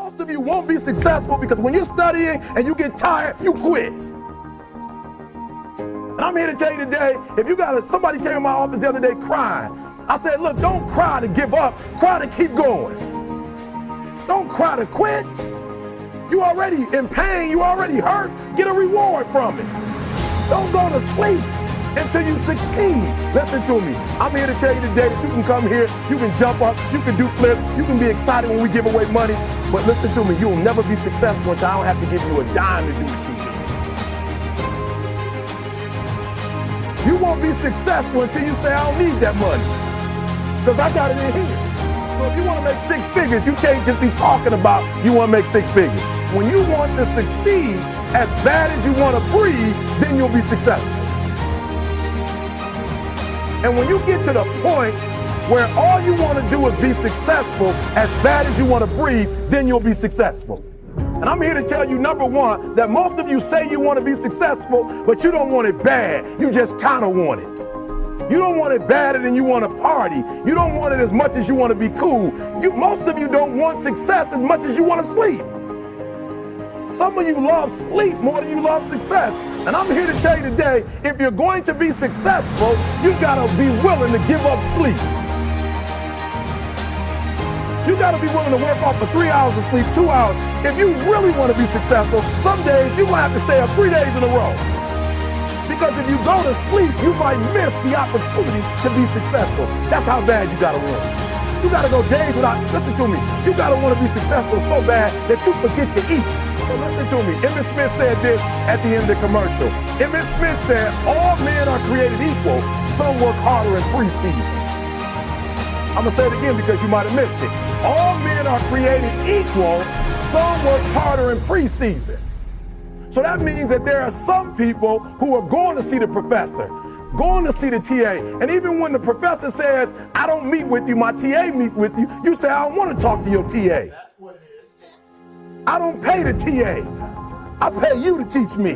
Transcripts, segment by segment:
Most of you won't be successful because when you're studying and you get tired, you quit. And I'm here to tell you today, if you somebody came in my office the other day crying. I said, look, don't cry to give up, cry to keep going. Don't cry to quit. You already in pain, you already hurt, get a reward from it. Don't go to sleep until you succeed. Listen to me. I'm here to tell you today that you can come here, you can jump up, you can do flips, you can be excited when we give away money. But listen to me, you'll never be successful until I don't have to give you a dime to do what you do. You won't be successful until you say, I don't need that money, because I got it in here. So if you want to make six figures, you can't just be talking about you want to make six figures. When you want to succeed as bad as you want to breathe, then you'll be successful. And when you get to the point where all you want to do is be successful as bad as you want to breathe, then you'll be successful. And I'm here to tell you, number one, that most of you say you want to be successful, but you don't want it bad. You just kind of want it. You don't want it badder than you want to party. You don't want it as much as you want to be cool. Most of you don't want success as much as you want to sleep. Some of you love sleep more than you love success. And I'm here to tell you today, if you're going to be successful, you gotta be willing to give up sleep. You gotta be willing to work off for 3 hours of sleep, 2 hours. If you really want to be successful, some days you're gonna have to stay up 3 days in a row. Because if you go to sleep, you might miss the opportunity to be successful. That's how bad you gotta want it. You gotta go days without, listen to me, you gotta want to be successful so bad that you forget to eat. So listen to me, Emmett Smith said this at the end of the commercial. Emmett Smith said, all men are created equal, some work harder in preseason. I'm gonna say it again because you might have missed it. All men are created equal, some work harder in preseason. So that means that there are some people who are going to see the professor, going to see the TA. And even when the professor says, I don't meet with you, my TA meets with you, you say, I don't want to talk to your TA. That's what it is. I don't pay the TA. I pay you to teach me.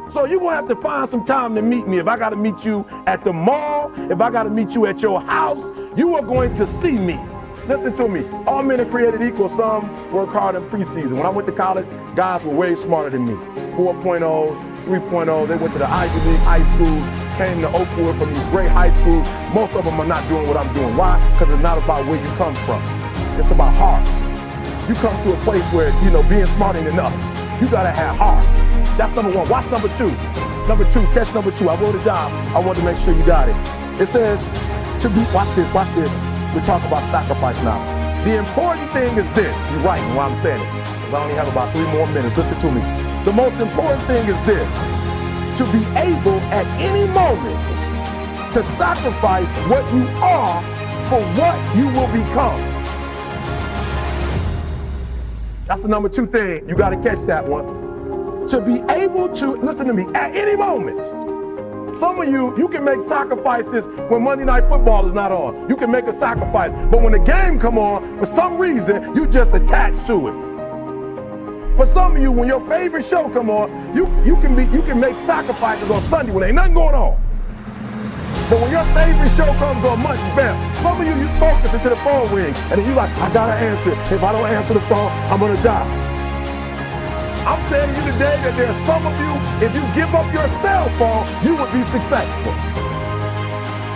So you're going to have to find some time to meet me. If I got to meet you at the mall, if I got to meet you at your house, you are going to see me. Listen to me, all men are created equal, some work hard in preseason. When I went to college, guys were way smarter than me. 4.0s, 3.0s, they went to the Ivy League high schools, came to Oakwood from these great high schools. Most of them are not doing what I'm doing. Why? Because it's not about where you come from. It's about heart. You come to a place where, being smart ain't enough. You gotta have heart. That's number one. Watch number two. Number two, catch number two. I wrote it down. I want to make sure you got it. It says, watch this. We're talking about sacrifice now. The important thing is this. You're right in why I'm saying it, because I only have about 3 more minutes. Listen to me. The most important thing is this. To be able at any moment to sacrifice what you are for what you will become. That's the number 2 thing. You got to catch that one. To be able to, listen to me, at any moment. Some of you can make sacrifices when Monday Night Football is not on. You can make a sacrifice, but when the game come on, for some reason, you just attach to it. For some of you, when your favorite show come on, you can make sacrifices on Sunday when ain't nothing going on. But when your favorite show comes on Monday, bam, some of you focus until the phone ring, and then you like, I gotta answer it. If I don't answer the phone, I'm gonna die. I'm saying to you today that there are some of you, if you give up your cell phone, you would be successful.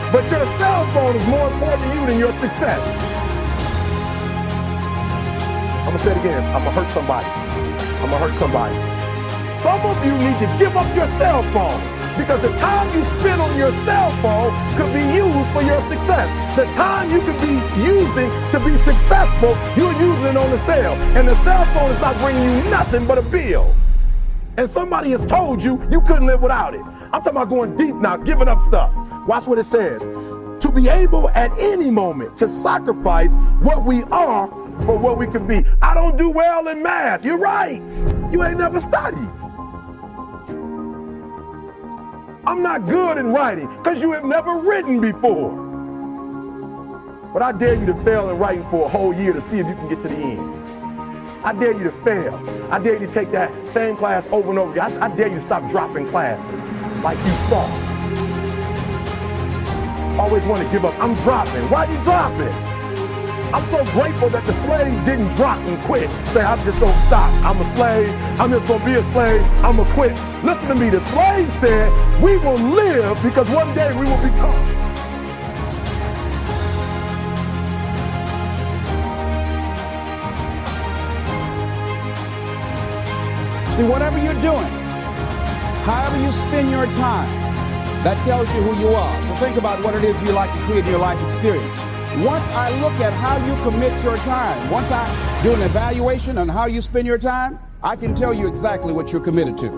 But your cell phone is more important to you than your success. I'm gonna say it again, I'm gonna hurt somebody. Some of you need to give up your cell phone because the time you spend on your cell phone could be used for your success. The time you could be using to be successful, you're using it on the cell. And the cell phone is not bringing you nothing but a bill. And somebody has told you you couldn't live without it. I'm talking about going deep now, giving up stuff. Watch what it says. To be able at any moment to sacrifice what we are for what we could be. I don't do well in math. You're right. You ain't never studied. I'm not good in writing because you have never written before. But I dare you to fail in writing for a whole year to see if you can get to the end. I dare you to fail. I dare you to take that same class over and over again. I dare you to stop dropping classes like you saw. Always want to give up. I'm dropping. Why are you dropping? I'm so grateful that the slaves didn't drop and quit. Say, I'm just gonna stop. I'm a slave. I'm just gonna be a slave. I'm gonna quit. Listen to me. The slaves said, we will live because one day we will become. See, whatever you're doing, however you spend your time, that tells you who you are. So think about what it is you like to create in your life experience. Once I look at how you commit your time, once I do an evaluation on how you spend your time, I can tell you exactly what you're committed to.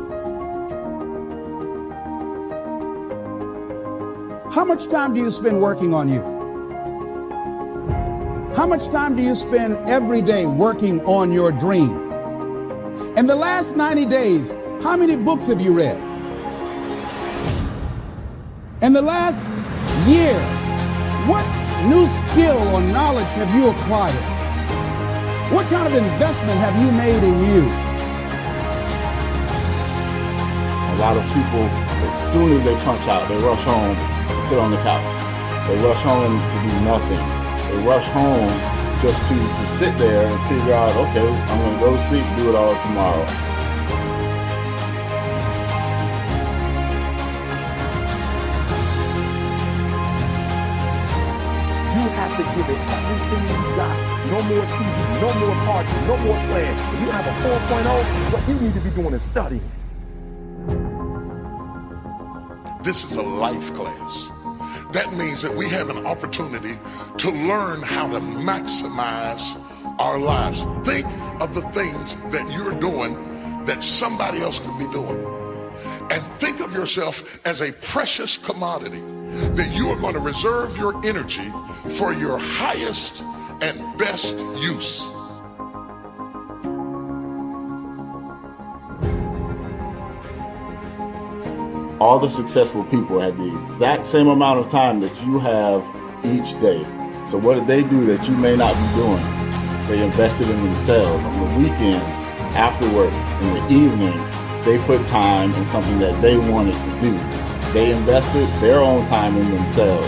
How much time do you spend working on you? How much time do you spend every day working on your dream? In the last 90 days, how many books have you read? In the last year, what new skill or knowledge have you acquired? What kind of investment have you made in you? A lot of people, as soon as they punch out, they rush home to sit on the couch. They rush home to do nothing. They rush home just to sit there and figure out, okay, I'm going to go to sleep, do it all tomorrow. You have to give it everything you got. No more TV, no more parties, no more plans. If you have a 4.0, what you need to be doing is studying. This is a life class. That means that we have an opportunity to learn how to maximize our lives. Think of the things that you're doing that somebody else could be doing. And think of yourself as a precious commodity that you are going to reserve your energy for your highest and best use. All the successful people had the exact same amount of time that you have each day. So what did they do that you may not be doing? They invested in themselves. On the weekends, after work, in the evening, they put time in something that they wanted to do. They invested their own time in themselves.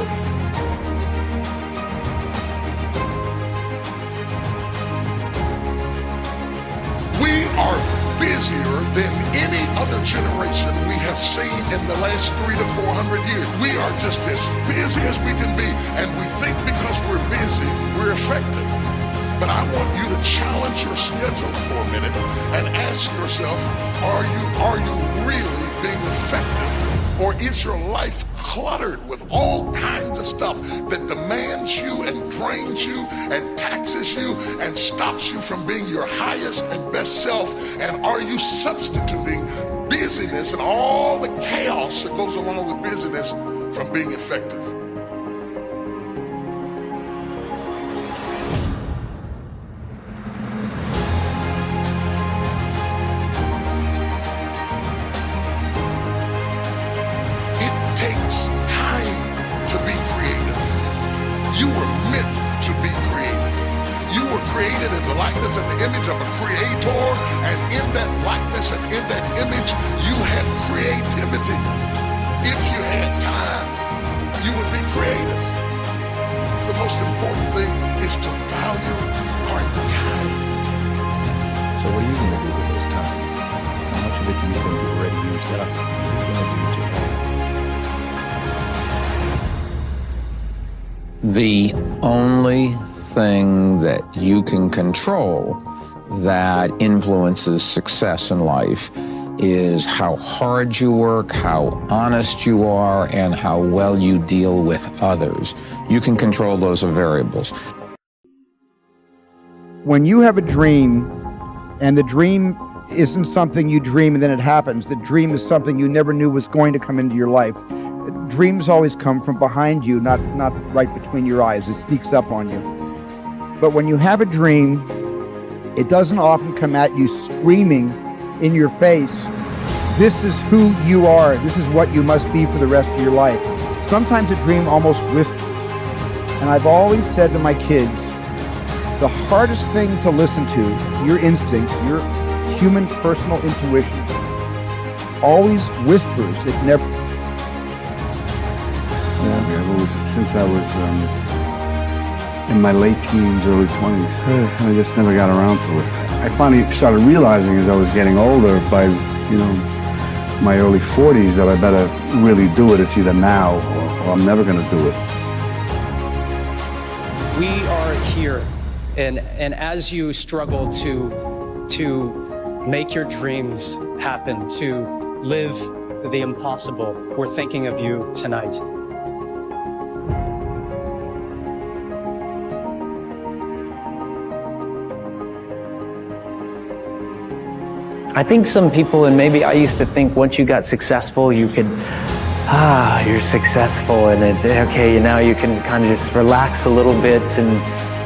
We are busier than any other generation we have seen in the last 300 to 400 years. We are just as busy as we can be, and we think because we're busy, we're effective. But I want you to challenge your schedule for a minute and ask yourself, are you really being effective? Or is your life cluttered with all kinds of stuff that demands you and drains you and taxes you and stops you from being your highest and best self? And are you substituting busyness and all the chaos that goes along with busyness from being effective? Created in the likeness and the image of a creator, and in that likeness and in that image you have creativity. If you had time, you would be creative. The most important thing is to value our time. So what are you going to do with this time? How much of it do you think you've already used up? What are you going to do today? The only thing that you can control that influences success in life is how hard you work, how honest you are, and how well you deal with others. You can control those variables. When you have a dream, and the dream isn't something you dream and then it happens, the dream is something you never knew was going to come into your life. Dreams always come from behind you, not right between your eyes. It sneaks up on you. But when you have a dream, it doesn't often come at you screaming in your face, this is who you are, this is what you must be for the rest of your life. Sometimes a dream almost whispers. And I've always said to my kids, the hardest thing to listen to, your instinct, your human personal intuition, always whispers, it never... Yeah, I've always, since I was in my late teens, early 20s. I just never got around to it. I finally started realizing as I was getting older, by, you know, my early 40s, that I better really do it. It's either now or I'm never going to do it. We are here, and as you struggle to make your dreams happen, to live the impossible, we're thinking of you tonight. I think some people, and maybe I used to think once you got successful, you could, you're successful and okay, now you can kind of just relax a little bit,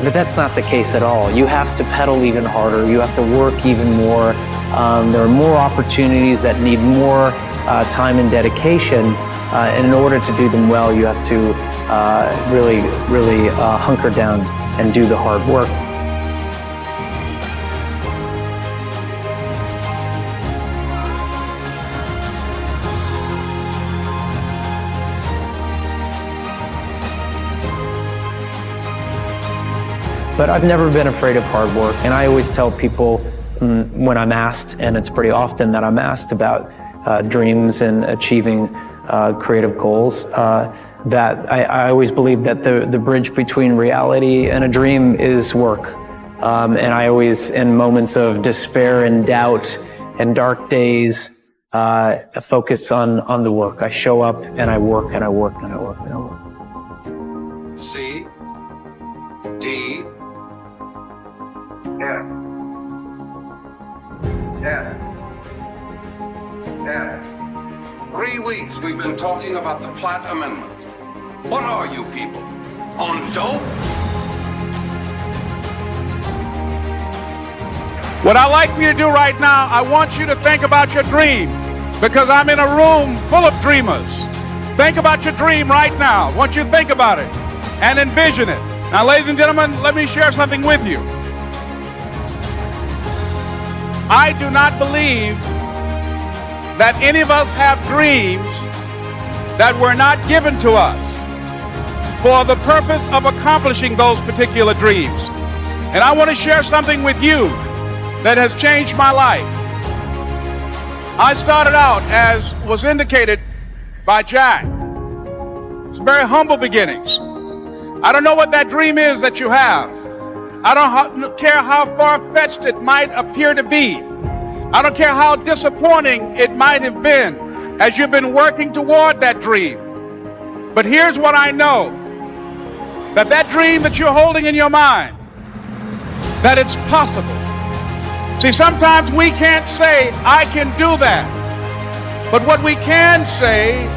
but that's not the case at all. You have to pedal even harder. You have to work even more. There are more opportunities that need more time and dedication, and in order to do them well, you have to really hunker down and do the hard work. But I've never been afraid of hard work, and I always tell people when I'm asked, and it's pretty often that I'm asked about dreams and achieving creative goals, that I always believe that the bridge between reality and a dream is work. And I always, in moments of despair and doubt and dark days, focus on the work. I show up and I work and I work and I work and I work. C, D, F, 3 weeks we've been talking about the Platt Amendment. What are you people? On dope? What I'd like for you to do right now, I want you to think about your dream, because I'm in a room full of dreamers. Think about your dream right now. I want you to think about it and envision it. Now, ladies and gentlemen, let me share something with you. I do not believe that any of us have dreams that were not given to us for the purpose of accomplishing those particular dreams. And I want to share something with you that has changed my life. I started out, as was indicated by Jack, it's very humble beginnings. I don't know what that dream is that you have. I don't care how far-fetched it might appear to be. I don't care how disappointing it might have been as you've been working toward that dream. But here's what I know, that dream that you're holding in your mind, that it's possible. See, sometimes we can't say, I can do that. But what we can say,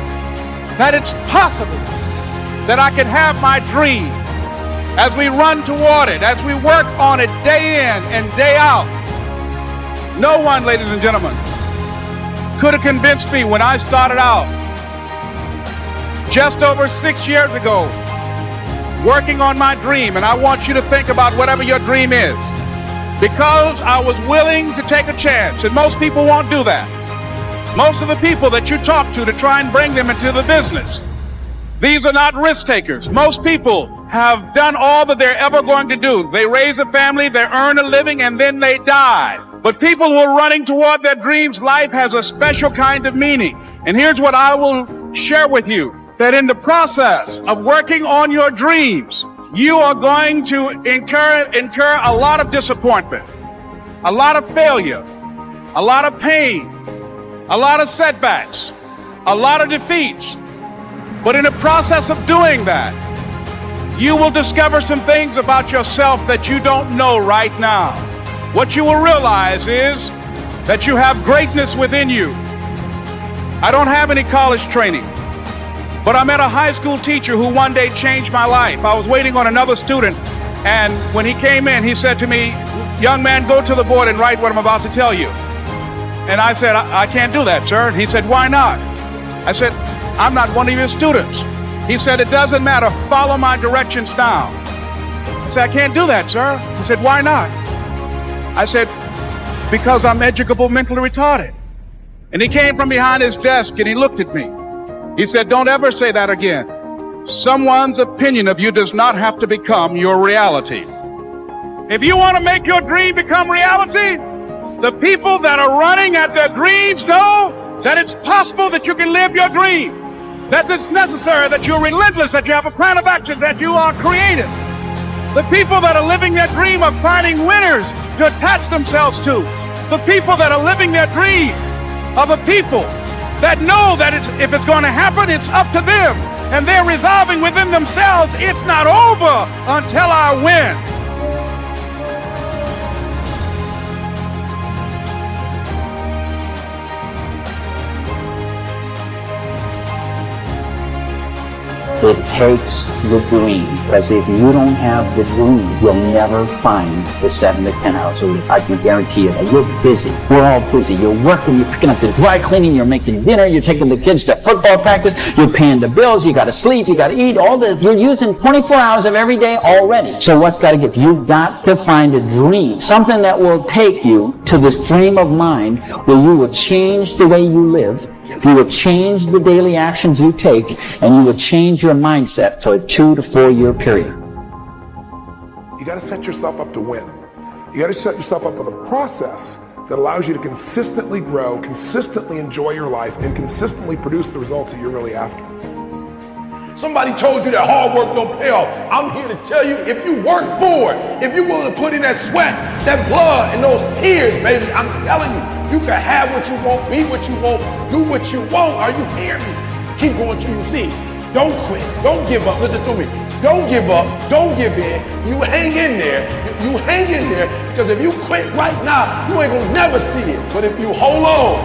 that it's possible that I can have my dream. As we run toward it, as we work on it day in and day out. No one, ladies and gentlemen, could have convinced me when I started out just over 6 years ago, working on my dream. And I want you to think about whatever your dream is, because I was willing to take a chance. And most people won't do that. Most of the people that you talk to try and bring them into the business, these are not risk takers. Most people have done all that they're ever going to do. They raise a family, they earn a living, and then they die. But people who are running toward their dreams, life has a special kind of meaning. And here's what I will share with you, that in the process of working on your dreams, you are going to incur a lot of disappointment, a lot of failure, a lot of pain, a lot of setbacks, a lot of defeats. But in the process of doing that, you will discover some things about yourself that you don't know right now. What you will realize is that you have greatness within you. I don't have any college training, but I met a high school teacher who one day changed my life. I was waiting on another student, and when he came in, he said to me, young man, go to the board and write what I'm about to tell you. And I said, I can't do that, sir. And he said, why not? I said, I'm not one of your students. He said, it doesn't matter, follow my directions now. I said, I can't do that, sir. He said, why not? I said, because I'm educable mentally retarded. And he came from behind his desk and he looked at me. He said, don't ever say that again. Someone's opinion of you does not have to become your reality. If you want to make your dream become reality, the people that are running at their dreams know that it's possible that you can live your dream, that it's necessary, that you're relentless, that you have a plan of action, that you are creative. The people that are living their dream are finding winners to attach themselves to. The people that are living their dream are the people that know that if it's going to happen, it's up to them. And they're resolving within themselves, it's not over until I win. It takes the dream, because if you don't have the dream, you'll never find the 7 to 10 hours a week. I can guarantee you that. You're busy. We're all busy. You're working, you're picking up the dry cleaning, you're making dinner, you're taking the kids to football practice, you're paying the bills, you gotta sleep, you gotta eat, all this. You're using 24 hours of every day already. So what's gotta give? You've got to find a dream, something that will take you to the frame of mind where you will change the way you live, you will change the daily actions you take, and you will change your mindset for a 2 to 4 year period. You got to set yourself up to win. You got to set yourself up with a process that allows you to consistently grow, consistently enjoy your life, and consistently produce the results that you're really after. Somebody told you that hard work don't pay off. I'm here to tell you, if you work for it, if you're willing to put in that sweat, that blood, and those tears, baby, I'm telling you, you can have what you want, be what you want, do what you want. Are you hearing me? Keep going till you see. Don't quit. Don't give up. Listen to me. Don't give up. Don't give in. You hang in there. You hang in there, because if you quit right now, you ain't gonna never see it. But if you hold on,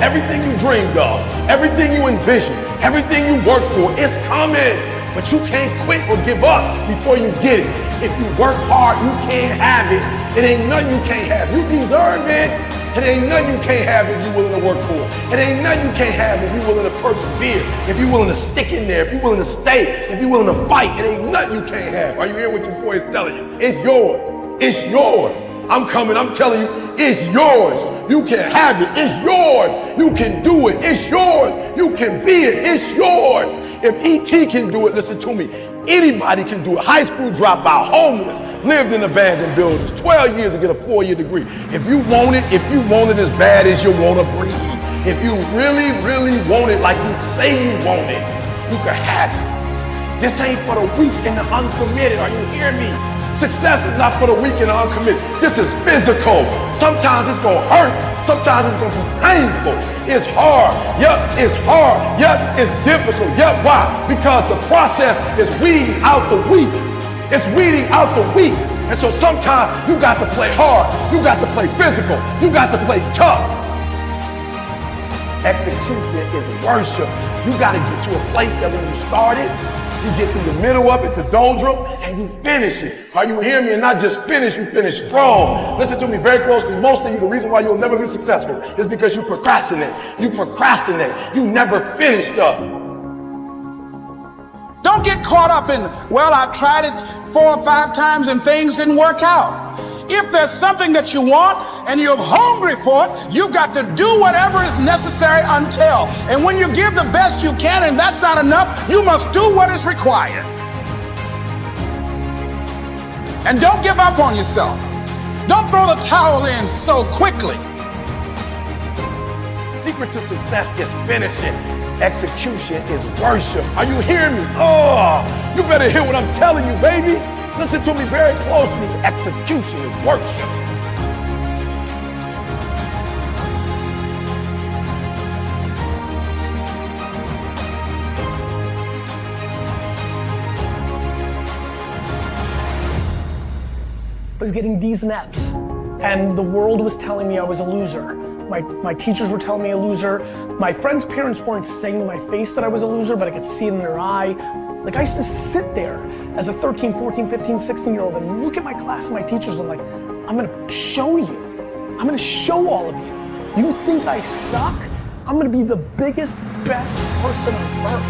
everything you dreamed of, everything you envisioned, everything you worked for, it's coming. But you can't quit or give up before you get it. If you work hard, you can't have it. It ain't nothing you can't have. You deserve it. It ain't nothing you can't have if you're willing to work for it. It ain't nothing you can't have if you're willing to persevere, if you're willing to stick in there, if you're willing to stay, if you're willing to fight. It ain't nothing you can't have. Are you hearing what your boy is telling you? It's yours. It's yours. I'm coming. I'm telling you, it's yours. You can have it. It's yours. You can do it. It's yours. You can be it. It's yours. If E.T. can do it, listen to me, anybody can do it. High school dropout, homeless, lived in abandoned buildings, 12 years to get a 4-year degree. If you want it as bad as you want to breathe, if you really, really want it like you say you want it, you can have it. This ain't for the weak and the uncommitted. Are you hearing me? Success is not for the weak and the uncommitted. This is physical. Sometimes it's going to hurt. Sometimes it's going to be painful. It's hard. Yep, it's hard. Yep, it's difficult. Yep, why? Because the process is weeding out the weak. It's weeding out the weak. And so sometimes you got to play hard. You got to play physical. You got to play tough. Execution is worship. You got to get to a place that when you start it, you get through the middle of it, the doldrum, and you finish it. Are you hearing me? And not just finish, you finish strong. Listen to me very closely. Most of you, the reason why you'll never be successful is because you procrastinate. You procrastinate. You never finish stuff. Don't get caught up in, well, I've tried it 4 or 5 times and things didn't work out. If there's something that you want and you're hungry for it, you've got to do whatever is necessary until. And when you give the best you can and that's not enough, you must do what is required. And don't give up on yourself. Don't throw the towel in so quickly. Secret to success is finishing. Execution is worship. Are you hearing me? Oh, you better hear what I'm telling you, baby. Listen to me very closely. Execution is worship. I was getting D's and F's, and the world was telling me I was a loser. My teachers were telling me a loser. My friends' parents weren't saying to my face that I was a loser, but I could see it in their eye. Like, I used to sit there as a 13, 14, 15, 16-year-old and look at my class and my teachers and I'm like, I'm gonna show you. I'm gonna show all of you. You think I suck? I'm gonna be the biggest, best person on earth.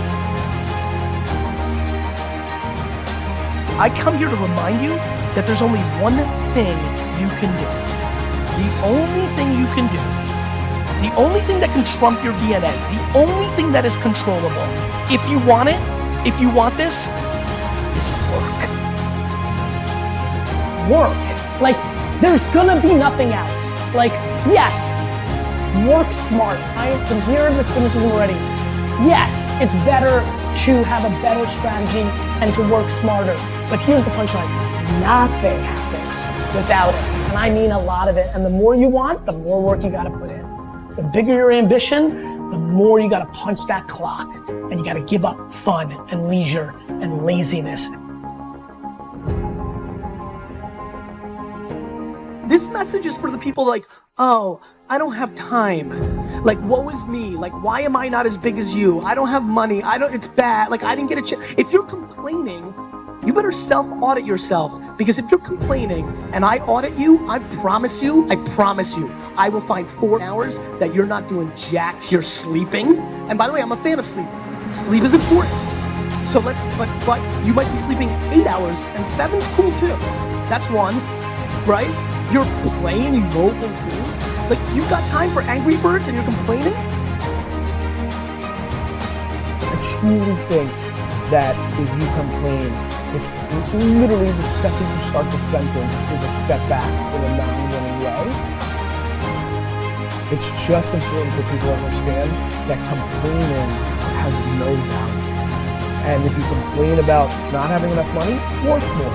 I come here to remind you that there's only one thing you can do. The only thing you can do, the only thing that can trump your DNA, the only thing that is controllable, if you want it, if you want this, is work. Work. Like, there's gonna be nothing else. Like, yes, work smart. I can hear the cynicism already. Yes, it's better to have a better strategy and to work smarter. But here's the punchline. Nothing happens without it. And I mean a lot of it. And the more you want, the more work you gotta put in. The bigger your ambition, the more you gotta punch that clock. And you gotta give up fun and leisure and laziness. This message is for the people like, oh, I don't have time. Like, woe is me. Like, why am I not as big as you? I don't have money. it's bad. Like, I didn't get a chance. If you're complaining, you better self-audit yourself, because if you're complaining and I audit you, I promise you, I will find 4 hours that you're not doing jack, you're sleeping. And by the way, I'm a fan of sleep. Sleep is important. So but you might be sleeping 8 hours, and 7's cool too. That's one, right? You're playing mobile games. Like, you've got time for Angry Birds and you're complaining? I truly think that if you complain, it's literally the second you start the sentence is a step back in a non-winning way. It's just important for people to understand that complaining has no value. And if you complain about not having enough money, work more.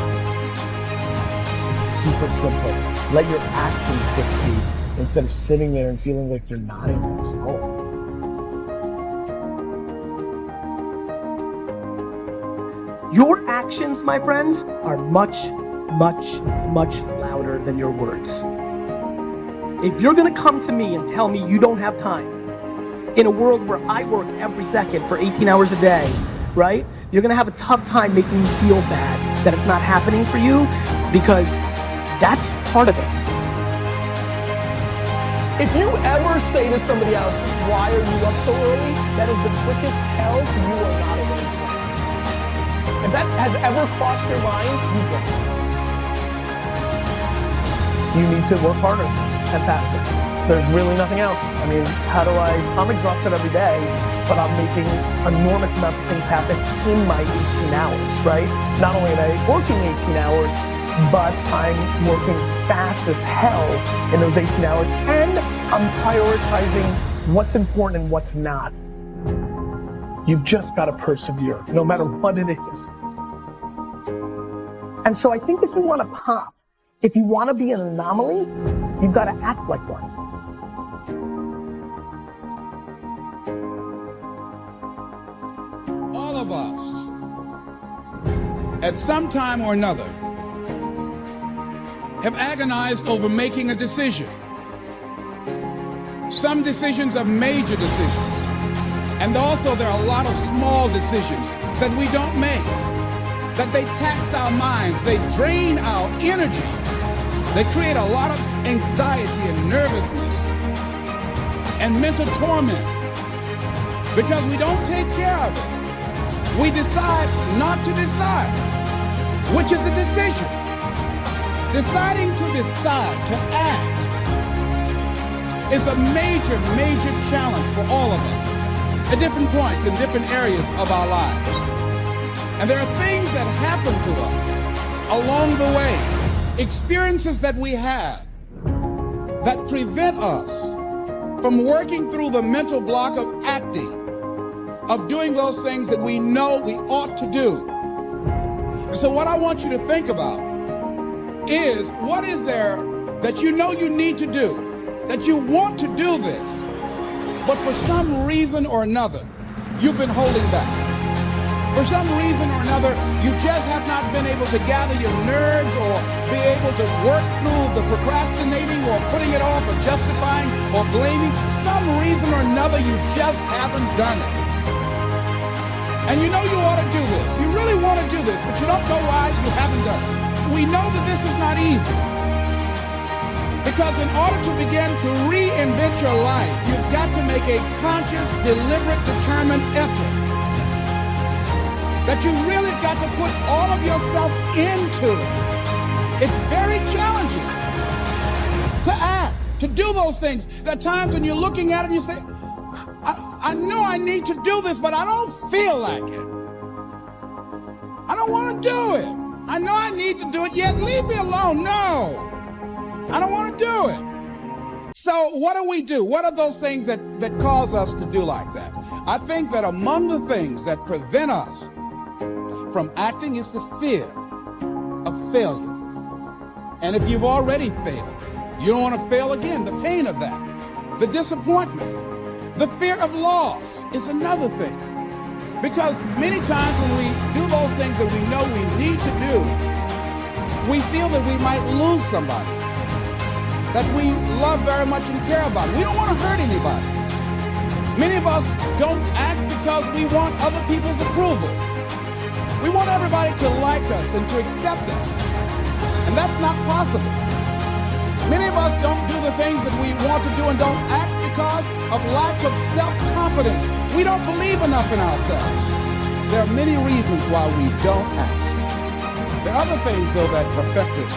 It's super simple. Let your actions dictate instead of sitting there and feeling like you're not in control. Your actions, my friends, are much, much, much louder than your words. If you're gonna come to me and tell me you don't have time, in a world where I work every second for 18 hours a day, right? You're gonna have a tough time making me feel bad that it's not happening for you, because that's part of it. If you ever say to somebody else, why are you up so early? That is the quickest tell to you are not awake. If that has ever crossed your mind, you've lost. You need to work harder and faster. There's really nothing else. I mean, I'm exhausted every day, but I'm making enormous amounts of things happen in my 18 hours, right? Not only am I working 18 hours, but I'm working fast as hell in those 18 hours, and I'm prioritizing what's important and what's not. You've just got to persevere, no matter what it is. And so I think if you want to pop, if you want to be an anomaly, you've got to act like one. All of us, at some time or another, have agonized over making a decision. Some decisions are major decisions. And also there are a lot of small decisions that we don't make, that they tax our minds, they drain our energy, they create a lot of anxiety and nervousness and mental torment because we don't take care of it. We decide not to decide, which is a decision. Deciding to decide, to act, is a major, major challenge for all of us at different points in different areas of our lives. And there are things that happen to us along the way, experiences that we have that prevent us from working through the mental block of acting, of doing those things that we know we ought to do. And so what I want you to think about is, what is there that you know you need to do, that you want to do this, but for some reason or another, you've been holding back. For some reason or another, you just have not been able to gather your nerves or be able to work through the procrastinating or putting it off or justifying or blaming. Some reason or another, you just haven't done it. And you know you ought to do this. You really want to do this, but you don't know why you haven't done it. We know that this is not easy. Because in order to begin to reinvent your life, you've got to make a conscious, deliberate, determined effort. That you really got to put all of yourself into it. It's very challenging to act, to do those things. There are times when you're looking at it and you say, I know I need to do this, but I don't feel like it. I don't want to do it. I know I need to do it, yet leave me alone. No, I don't want to do it. So what do? What are those things that cause us to do like that? I think that among the things that prevent us from acting is the fear of failure. And if you've already failed, you don't want to fail again. The pain of that, the disappointment, the fear of loss is another thing. Because many times when we do those things that we know we need to do, we feel that we might lose somebody that we love very much and care about. We don't want to hurt anybody. Many of us don't act because we want other people's approval. We want everybody to like us and to accept us. And that's not possible. Many of us don't do the things that we want to do and don't act because of lack of self-confidence. We don't believe enough in ourselves. There are many reasons why we don't act. There are other things, though, that affect us.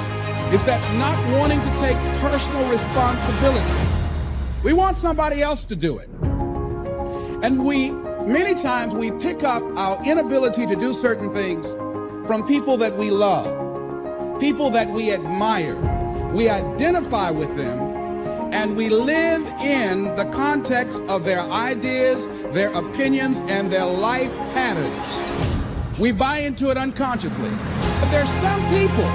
Is that not wanting to take personal responsibility. We want somebody else to do it. And many times we pick up our inability to do certain things from people that we love, people that we admire. We identify with them, and we live in the context of their ideas, their opinions, and their life patterns. We buy into it unconsciously. But there's some people,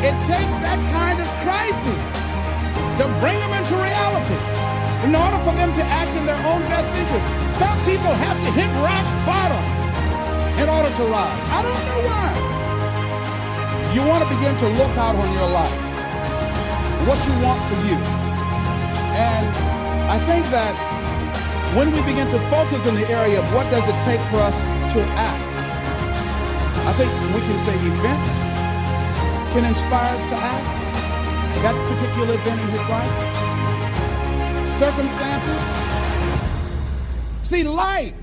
it takes that kind of crisis to bring them into reality in order for them to act in their own best interest. Some people have to hit rock bottom in order to rise. I don't know why. You want to begin to look out on your life, what you want for you. And I think that when we begin to focus in the area of what does it take for us to act, I think we can say events can inspire us to act. That particular event in his life. Circumstances. See, life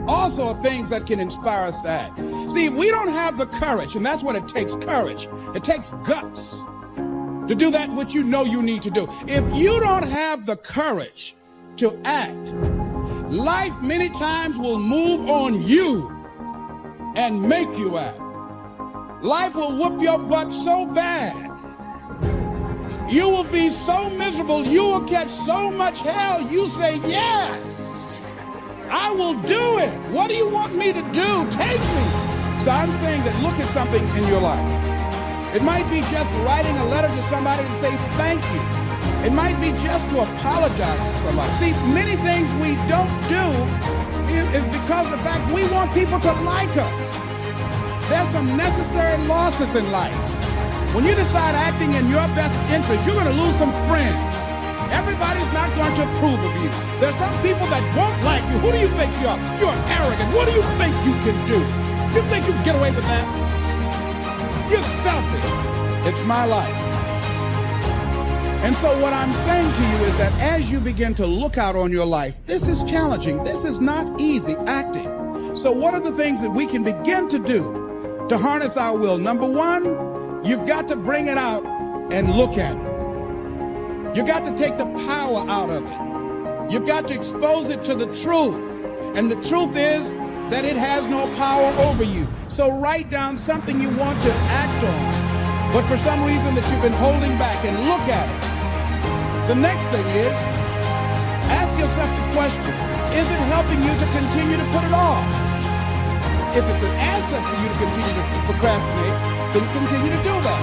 also are things that can inspire us to act. See, we don't have the courage, and that's what it takes, courage. It takes guts to do that which you know you need to do. If you don't have the courage to act, life many times will move on you and make you act. Life will whoop your butt so bad. You will be so miserable, you will catch so much hell, you say, yes, I will do it. What do you want me to do? Take me. So I'm saying that look at something in your life. It might be just writing a letter to somebody to say thank you. It might be just to apologize to somebody. See, many things we don't do is because of the fact we want people to like us. There's some necessary losses in life. When you decide acting in your best interest, you're going to lose some friends. Everybody's not going to approve of you. There's some people that won't like you. Who do you think you are? You're arrogant. What do you think you can do? You think you can get away with that? You're selfish. It's my life. And so what I'm saying to you is that as you begin to look out on your life, this is challenging. This is not easy acting. So what are the things that we can begin to do to harness our will? Number one, you've got to bring it out and look at it. You've got to take the power out of it. You've got to expose it to the truth. And the truth is that it has no power over you. So write down something you want to act on, but for some reason that you've been holding back, and look at it. The next thing is, ask yourself the question, is it helping you to continue to put it off? If it's an asset for you to continue to procrastinate, then continue to do that.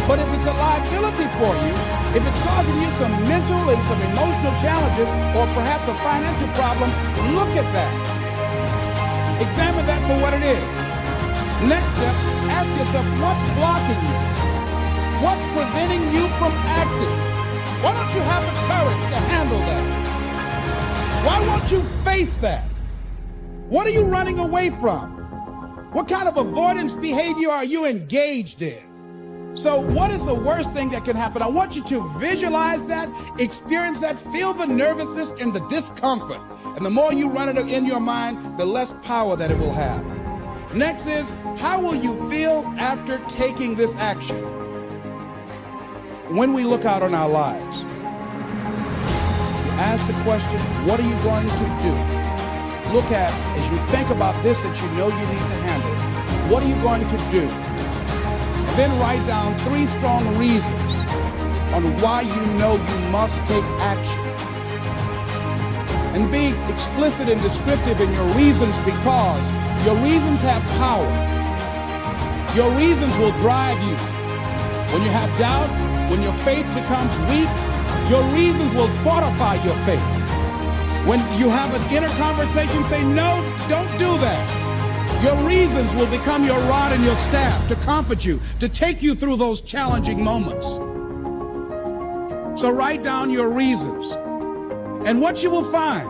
But if it's a liability for you, if it's causing you some mental and some emotional challenges, or perhaps a financial problem, look at that. Examine that for what it is. Next step, ask yourself, what's blocking you? What's preventing you from acting? Why don't you have the courage to handle that? Why won't you face that? What are you running away from? What kind of avoidance behavior are you engaged in? So what is the worst thing that can happen? I want you to visualize that, experience that, feel the nervousness and the discomfort. And the more you run it in your mind, the less power that it will have. Next is, how will you feel after taking this action? When we look out on our lives, you ask the question, what are you going to do? Look at, as you think about this that you know you need to handle, What are you going to do? And then write down 3 strong reasons on why you know you must take action. And be explicit and descriptive in your reasons, because your reasons have power. Your reasons will drive you. When you have doubt, when your faith becomes weak, your reasons will fortify your faith. When you have an inner conversation, say, no, don't do that. Your reasons will become your rod and your staff to comfort you, to take you through those challenging moments. So write down your reasons. And what you will find,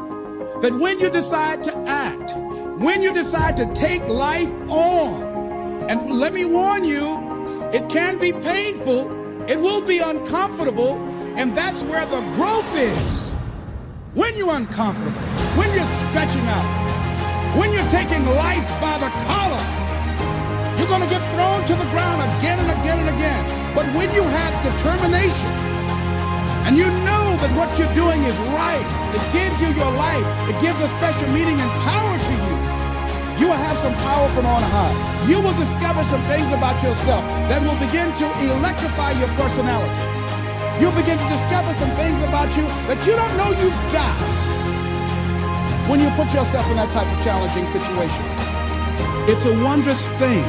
that when you decide to act, when you decide to take life on, and let me warn you, it can be painful, it will be uncomfortable, and that's where the growth is. When you're uncomfortable, when you're stretching out, when you're taking life by the collar, you're going to get thrown to the ground again and again and again. But when you have determination, and you know that what you're doing is right, it gives you your life, it gives a special meaning and power to you, you will have some power from on high. You will discover some things about yourself that will begin to electrify your personality. You'll begin to discover some things about you that you don't know you've got when you put yourself in that type of challenging situation. It's a wondrous thing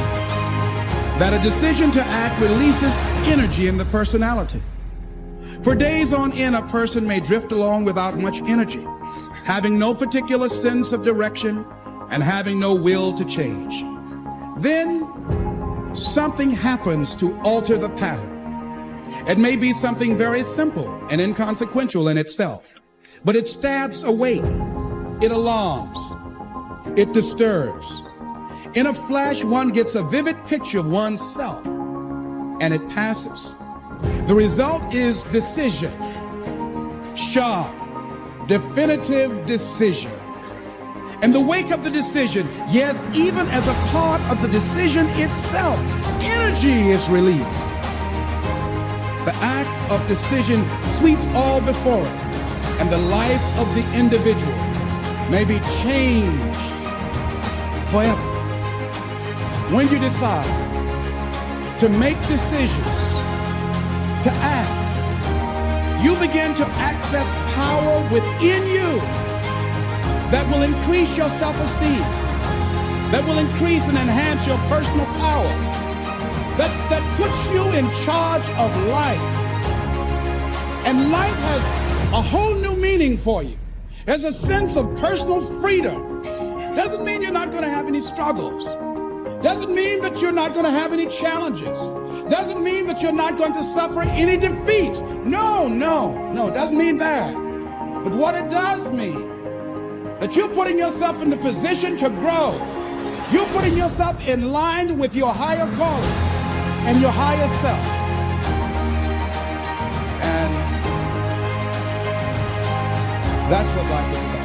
that a decision to act releases energy in the personality. For days on end, a person may drift along without much energy, having no particular sense of direction and having no will to change. Then something happens to alter the pattern. It may be something very simple and inconsequential in itself, but it stabs awake, it alarms, it disturbs. In a flash, one gets a vivid picture of oneself, and it passes. The result is decision, sharp, definitive decision. In the wake of the decision, yes, even as a part of the decision itself, energy is released. The act of decision sweeps all before it, and the life of the individual may be changed forever. When you decide to make decisions, to act, you begin to access power within you that will increase your self-esteem, that will increase and enhance your personal power, that puts you in charge of life. And life has a whole new meaning for you. There's a sense of personal freedom. Doesn't mean you're not going to have any struggles. Doesn't mean that you're not going to have any challenges. Doesn't mean that you're not going to suffer any defeat. No, doesn't mean that. But what it does mean, that you're putting yourself in the position to grow. You're putting yourself in line with your higher calling and your higher self. And that's what life is about.